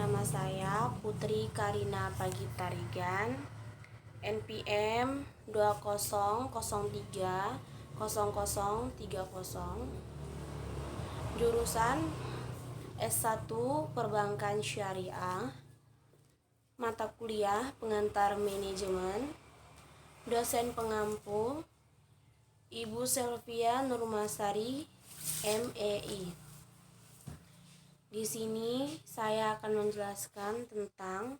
Nama saya Putri Karina Pagitarigan, NPM 20030030, jurusan S1 Perbankan Syariah, mata kuliah pengantar manajemen, dosen pengampu Ibu Selvia Nurmasari, MEI. Di sini saya akan menjelaskan tentang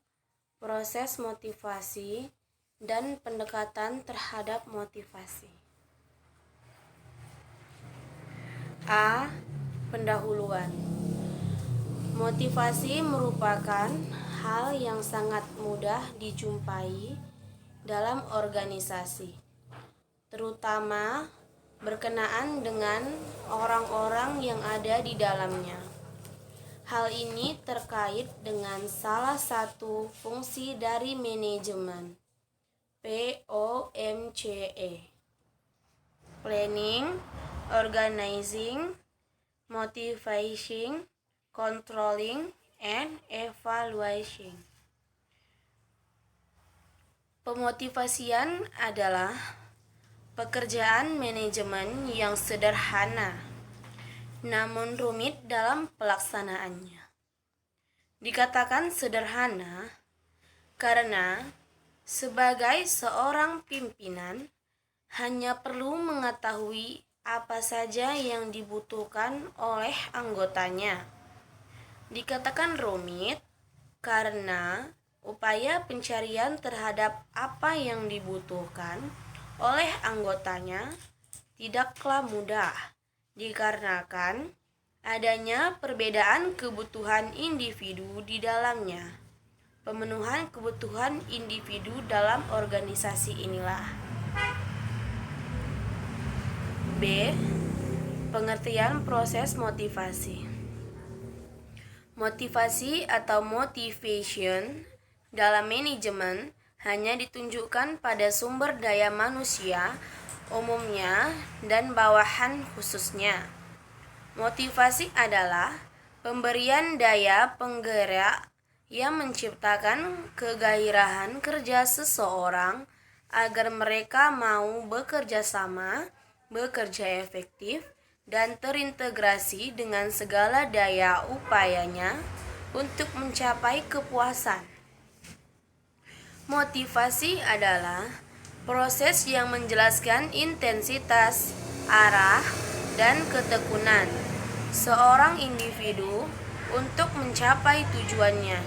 proses motivasi dan pendekatan terhadap motivasi. A. Pendahuluan. Motivasi merupakan hal yang sangat mudah dijumpai dalam organisasi, terutama berkenaan dengan orang-orang yang ada di dalamnya. Hal ini terkait dengan salah satu fungsi dari manajemen, POMCE: planning, organizing, motivating, controlling, and evaluating. Pemotivasian adalah pekerjaan manajemen yang sederhana namun rumit dalam pelaksanaannya. Dikatakan sederhana karena sebagai seorang pimpinan hanya perlu mengetahui apa saja yang dibutuhkan oleh anggotanya. Dikatakan rumit karena upaya pencarian terhadap apa yang dibutuhkan oleh anggotanya tidaklah mudah, dikarenakan adanya perbedaan kebutuhan individu di dalamnya. Pemenuhan kebutuhan individu dalam organisasi inilah. B. Pengertian proses motivasi. Motivasi atau motivation dalam manajemen hanya ditunjukkan pada sumber daya manusia umumnya dan bawahan khususnya. Motivasi adalah pemberian daya penggerak yang menciptakan kegairahan kerja seseorang agar mereka mau bekerja sama, bekerja efektif, dan terintegrasi dengan segala daya upayanya untuk mencapai kepuasan. Motivasi adalah proses yang menjelaskan intensitas, arah, dan ketekunan seorang individu untuk mencapai tujuannya.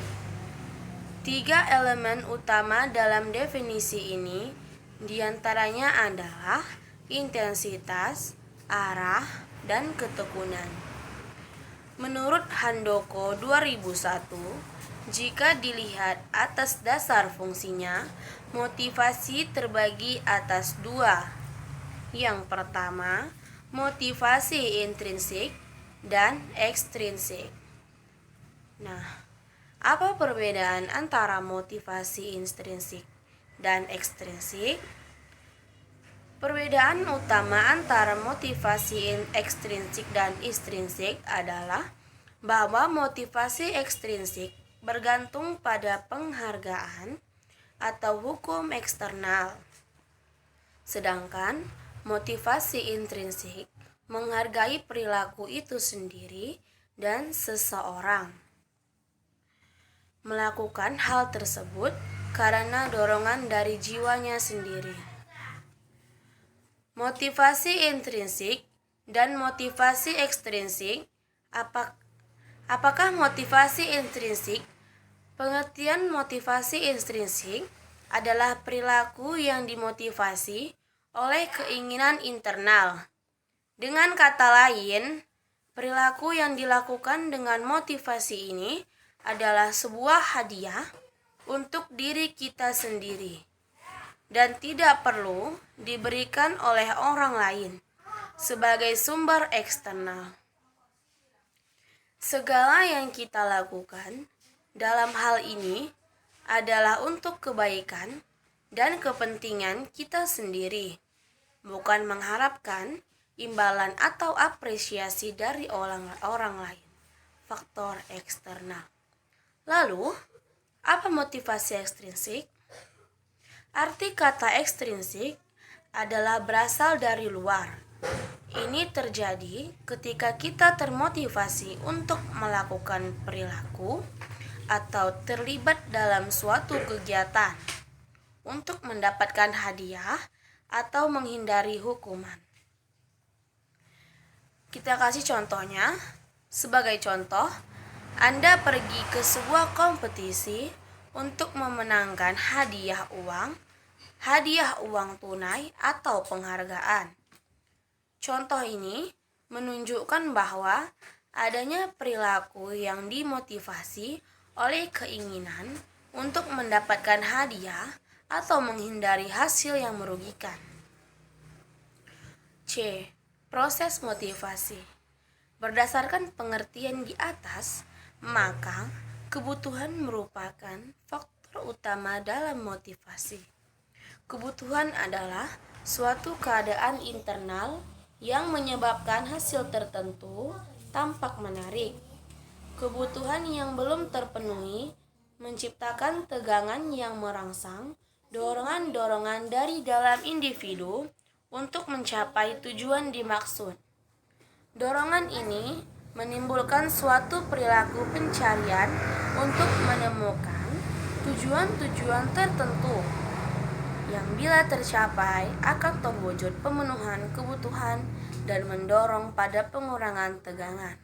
3 elemen utama dalam definisi ini diantaranya adalah intensitas, arah, dan ketekunan. Menurut Handoko 2001, jika dilihat atas dasar fungsinya, motivasi terbagi atas 2. Yang pertama, motivasi intrinsik dan ekstrinsik. Nah, apa perbedaan antara motivasi intrinsik dan ekstrinsik? Perbedaan utama antara motivasi ekstrinsik dan intrinsik adalah bahwa motivasi ekstrinsik bergantung pada penghargaan atau hukum eksternal, sedangkan motivasi intrinsik menghargai perilaku itu sendiri dan seseorang melakukan hal tersebut karena dorongan dari jiwanya sendiri. Motivasi intrinsik dan motivasi ekstrinsik. Apakah motivasi intrinsik? Pengertian motivasi intrinsik adalah perilaku yang dimotivasi oleh keinginan internal. Dengan kata lain, perilaku yang dilakukan dengan motivasi ini adalah sebuah hadiah untuk diri kita sendiri dan tidak perlu diberikan oleh orang lain sebagai sumber eksternal. Segala yang kita lakukan dalam hal ini adalah untuk kebaikan dan kepentingan kita sendiri, bukan mengharapkan imbalan atau apresiasi dari orang lain, faktor eksternal. Lalu, apa motivasi ekstrinsik? Arti kata ekstrinsik adalah berasal dari luar. Ini terjadi ketika kita termotivasi untuk melakukan perilaku atau terlibat dalam suatu kegiatan untuk mendapatkan hadiah atau menghindari hukuman. Kita kasih contohnya. Sebagai contoh, Anda pergi ke sebuah kompetisi untuk memenangkan hadiah uang tunai atau penghargaan. Contoh ini menunjukkan bahwa adanya perilaku yang dimotivasi oleh keinginan untuk mendapatkan hadiah atau menghindari hasil yang merugikan. C. Proses motivasi. Berdasarkan pengertian di atas, maka kebutuhan merupakan faktor utama dalam motivasi. Kebutuhan adalah suatu keadaan internal yang menyebabkan hasil tertentu tampak menarik. Kebutuhan yang belum terpenuhi menciptakan tegangan yang merangsang dorongan-dorongan dari dalam individu untuk mencapai tujuan dimaksud. Dorongan ini menimbulkan suatu perilaku pencarian untuk menemukan tujuan-tujuan tertentu yang bila tercapai akan terwujud pemenuhan kebutuhan dan mendorong pada pengurangan tegangan.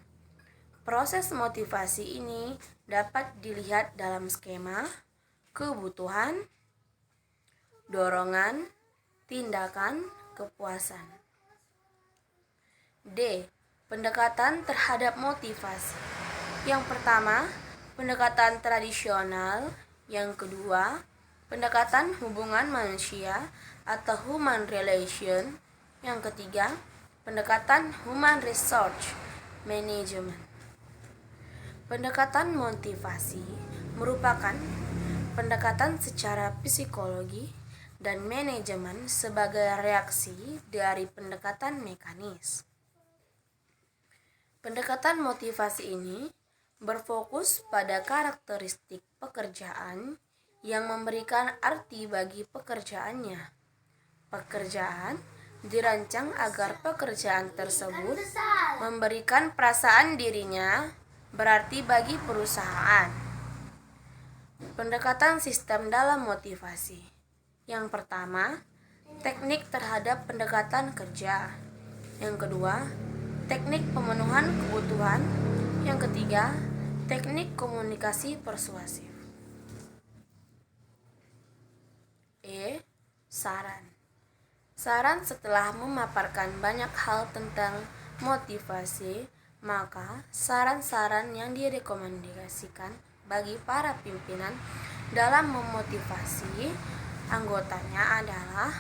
Proses motivasi ini dapat dilihat dalam skema kebutuhan, dorongan, tindakan, kepuasan. D. Pendekatan terhadap motivasi. Yang pertama, pendekatan tradisional. Yang kedua, pendekatan hubungan manusia atau human relation. Yang ketiga, pendekatan human research management. Pendekatan motivasi merupakan pendekatan secara psikologi dan manajemen sebagai reaksi dari pendekatan mekanis. Pendekatan motivasi ini berfokus pada karakteristik pekerjaan yang memberikan arti bagi pekerjaannya. Pekerjaan dirancang agar pekerjaan tersebut memberikan perasaan dirinya berarti bagi perusahaan. Pendekatan sistem dalam motivasi. Yang pertama, teknik terhadap pendekatan kerja. Yang kedua, teknik pemenuhan kebutuhan. Yang ketiga, teknik komunikasi persuasif. E. Saran. Saran setelah memaparkan banyak hal tentang motivasi, maka saran-saran yang direkomendasikan bagi para pimpinan dalam memotivasi anggotanya adalah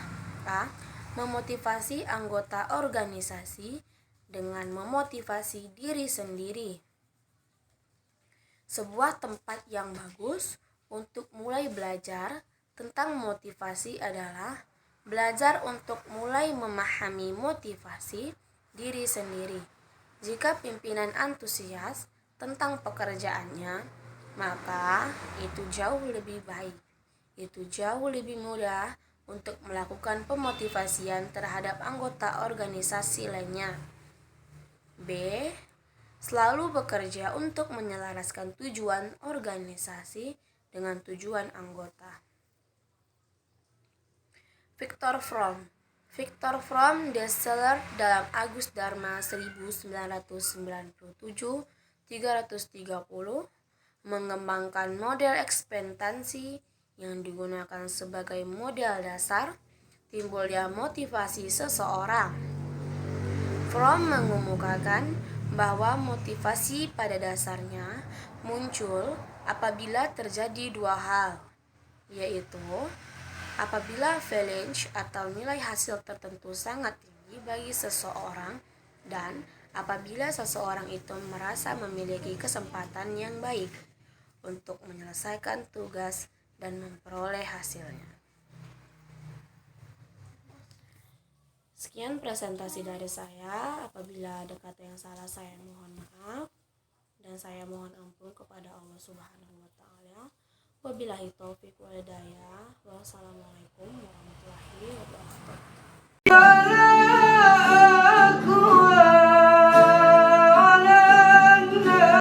A. Memotivasi anggota organisasi dengan memotivasi diri sendiri. Sebuah tempat yang bagus untuk mulai belajar tentang motivasi adalah belajar untuk mulai memahami motivasi diri sendiri. Jika pimpinan antusias tentang pekerjaannya, maka itu jauh lebih baik. Itu jauh lebih mudah untuk melakukan pemotivasian terhadap anggota organisasi lainnya. B. Selalu bekerja untuk menyelaraskan tujuan organisasi dengan tujuan anggota. Viktor Fromm, bestseller dalam Agus Dharma 1997-330, mengembangkan model ekspektasi yang digunakan sebagai model dasar timbulnya motivasi seseorang. Fromm mengemukakan bahwa motivasi pada dasarnya muncul apabila terjadi dua hal, yaitu apabila valence atau nilai hasil tertentu sangat tinggi bagi seseorang dan apabila seseorang itu merasa memiliki kesempatan yang baik untuk menyelesaikan tugas dan memperoleh hasilnya. Sekian presentasi dari saya. Apabila ada kata yang salah, saya mohon maaf. dan saya mohon ampun kepada Allah Subhanahu wa taala. Wabillahi taufik wal hidayah. Wassalamualaikum warahmatullahi wabarakatuh.